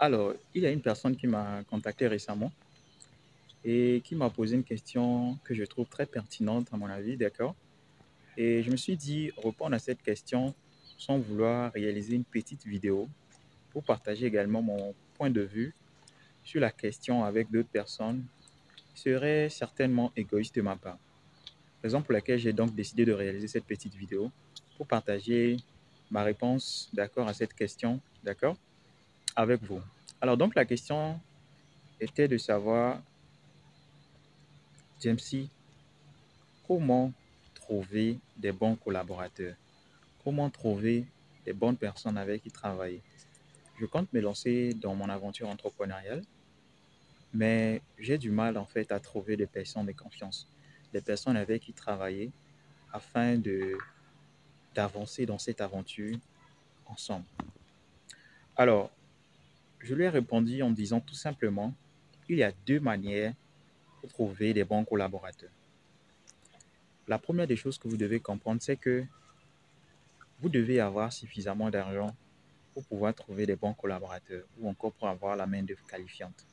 Alors, il y a une personne qui m'a contacté récemment et qui m'a posé une question que je trouve très pertinente à mon avis, d'accord? Et je me suis dit répondre à cette question sans vouloir réaliser une petite vidéo pour partager également mon point de vue sur la question avec d'autres personnes serait certainement égoïste de ma part. Raison pour laquelle j'ai donc décidé de réaliser cette petite vidéo pour partager ma réponse, d'accord, à cette question, d'accord, avec vous. Alors donc la question était de savoir, Jamesy, comment trouver des bons collaborateurs? Comment trouver des bonnes personnes avec qui travailler? Je compte me lancer dans mon aventure entrepreneuriale, mais j'ai du mal en fait à trouver des personnes de confiance, des personnes avec qui travailler afin d'avancer dans cette aventure ensemble. Alors, je lui ai répondu en disant tout simplement, il y a deux manières pour trouver des bons collaborateurs. La première des choses que vous devez comprendre, c'est que vous devez avoir suffisamment d'argent pour pouvoir trouver des bons collaborateurs ou encore pour avoir la main-d'œuvre qualifiante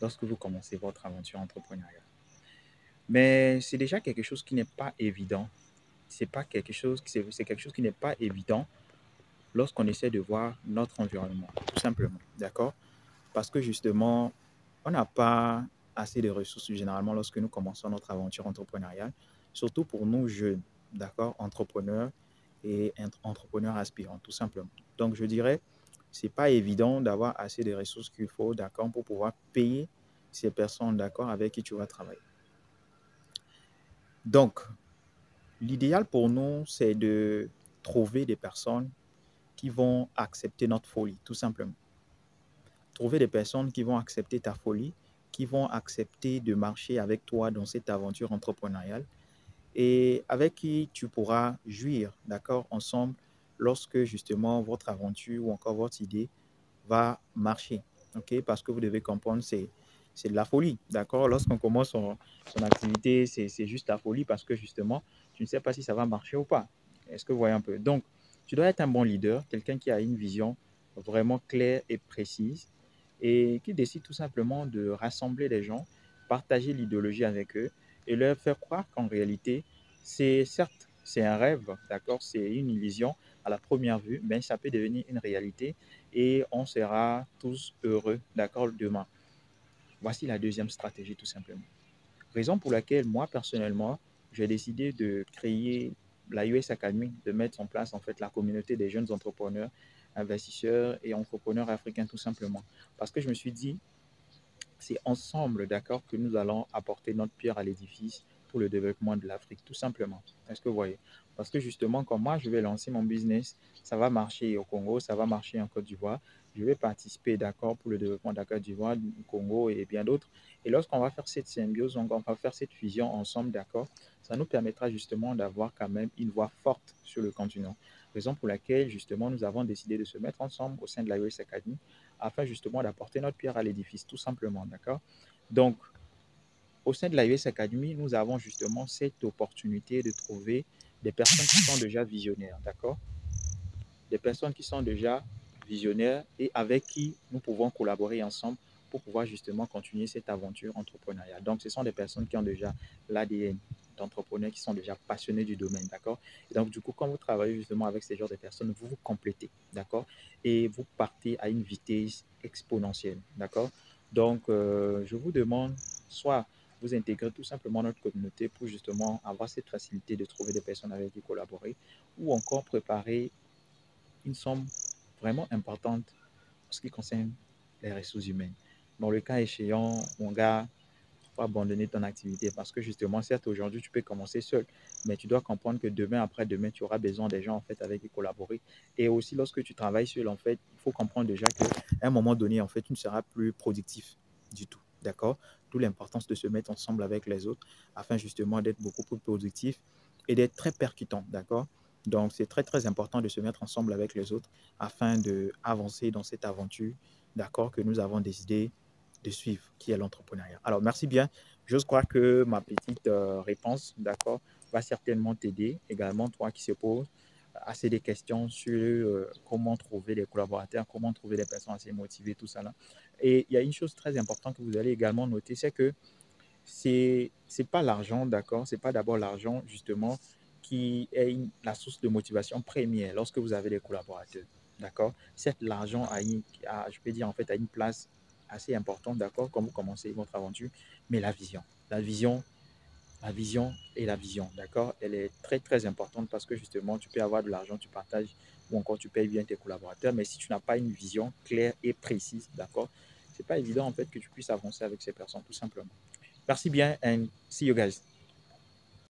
lorsque vous commencez votre aventure entrepreneuriale. Mais c'est déjà quelque chose qui n'est pas évident. C'est quelque chose qui n'est pas évident lorsqu'on essaie de voir notre environnement, tout simplement. D'accord? Parce que justement, on n'a pas assez de ressources généralement lorsque nous commençons notre aventure entrepreneuriale, surtout pour nous jeunes, d'accord, entrepreneurs et entrepreneurs aspirants, tout simplement. Donc, je dirais, c'est pas évident d'avoir assez de ressources qu'il faut, d'accord, pour pouvoir payer ces personnes, d'accord, avec qui tu vas travailler. Donc, l'idéal pour nous, c'est de trouver des personnes qui vont accepter notre folie, tout simplement. Trouver des personnes qui vont accepter ta folie, qui vont accepter de marcher avec toi dans cette aventure entrepreneuriale et avec qui tu pourras jouir, d'accord, ensemble lorsque justement votre aventure ou encore votre idée va marcher, ok? Parce que vous devez comprendre, c'est de la folie, d'accord? Lorsqu'on commence son activité, c'est juste la folie parce que justement, tu ne sais pas si ça va marcher ou pas. Est-ce que vous voyez un peu? Donc, tu dois être un bon leader, quelqu'un qui a une vision vraiment claire et précise et qui décide tout simplement de rassembler les gens, partager l'idéologie avec eux et leur faire croire qu'en réalité, c'est certes, c'est un rêve, d'accord? C'est une illusion à la première vue, mais ça peut devenir une réalité et on sera tous heureux, d'accord, demain. Voici la deuxième stratégie, tout simplement. Raison pour laquelle moi, personnellement, j'ai décidé de créer la US Academy, de mettre en place en fait la communauté des jeunes entrepreneurs, investisseurs et entrepreneurs africains, tout simplement. Parce que je me suis dit, c'est ensemble, d'accord, que nous allons apporter notre pierre à l'édifice pour le développement de l'Afrique, tout simplement. Est-ce que vous voyez? Parce que justement, quand moi, je vais lancer mon business, ça va marcher au Congo, ça va marcher en Côte d'Ivoire. Je vais participer, d'accord, pour le développement de la Côte d'Ivoire, du Congo et bien d'autres. Et lorsqu'on va faire cette symbiose, on va faire cette fusion ensemble, d'accord, ça nous permettra justement d'avoir quand même une voix forte sur le continent. Raison pour laquelle, justement, nous avons décidé de se mettre ensemble au sein de la US Academy afin justement d'apporter notre pierre à l'édifice, tout simplement, d'accord? Donc, au sein de la US Academy, nous avons justement cette opportunité de trouver des personnes qui sont déjà visionnaires, d'accord? Des personnes qui sont déjà visionnaires et avec qui nous pouvons collaborer ensemble pour pouvoir justement continuer cette aventure entrepreneuriale. Donc, ce sont des personnes qui ont déjà l'ADN d'entrepreneurs, qui sont déjà passionnés du domaine, d'accord? Et donc, du coup, quand vous travaillez justement avec ces genres de personnes, vous vous complétez, d'accord? Et vous partez à une vitesse exponentielle, d'accord? Donc, je vous demande soit vous intégrer tout simplement notre communauté pour justement avoir cette facilité de trouver des personnes avec qui collaborer ou encore préparer une somme vraiment importante en ce qui concerne les ressources humaines. Dans le cas échéant, mon gars, il faut abandonner ton activité parce que justement, certes, aujourd'hui, tu peux commencer seul, mais tu dois comprendre que demain, après-demain, tu auras besoin des gens en fait avec qui collaborer. Et aussi, lorsque tu travailles seul, en fait, il faut comprendre déjà qu'à un moment donné, en fait, tu ne seras plus productif du tout. D'accord? D'où l'importance de se mettre ensemble avec les autres afin justement d'être beaucoup plus productif et d'être très percutant. D'accord? Donc, c'est très, très important de se mettre ensemble avec les autres afin d'avancer dans cette aventure, d'accord, que nous avons décidé de suivre, qui est l'entrepreneuriat. Alors, merci bien. J'ose croire que ma petite réponse, d'accord, va certainement t'aider, également toi qui se pose assez des questions sur comment trouver des collaborateurs, comment trouver des personnes assez motivées, tout ça là. Et il y a une chose très importante que vous allez également noter, c'est que c'est pas l'argent, d'accord? C'est pas d'abord l'argent, justement, qui est la source de motivation première lorsque vous avez des collaborateurs, d'accord? Certes, l'argent je peux dire, en fait, a une place assez importante, d'accord, quand vous commencez votre aventure, mais la vision, la vision, d'accord? Elle est très, très importante parce que, justement, tu peux avoir de l'argent, tu partages, ou encore tu payes bien tes collaborateurs, mais si tu n'as pas une vision claire et précise, d'accord? C'est pas évident, en fait, que tu puisses avancer avec ces personnes, tout simplement. Merci bien and see you guys.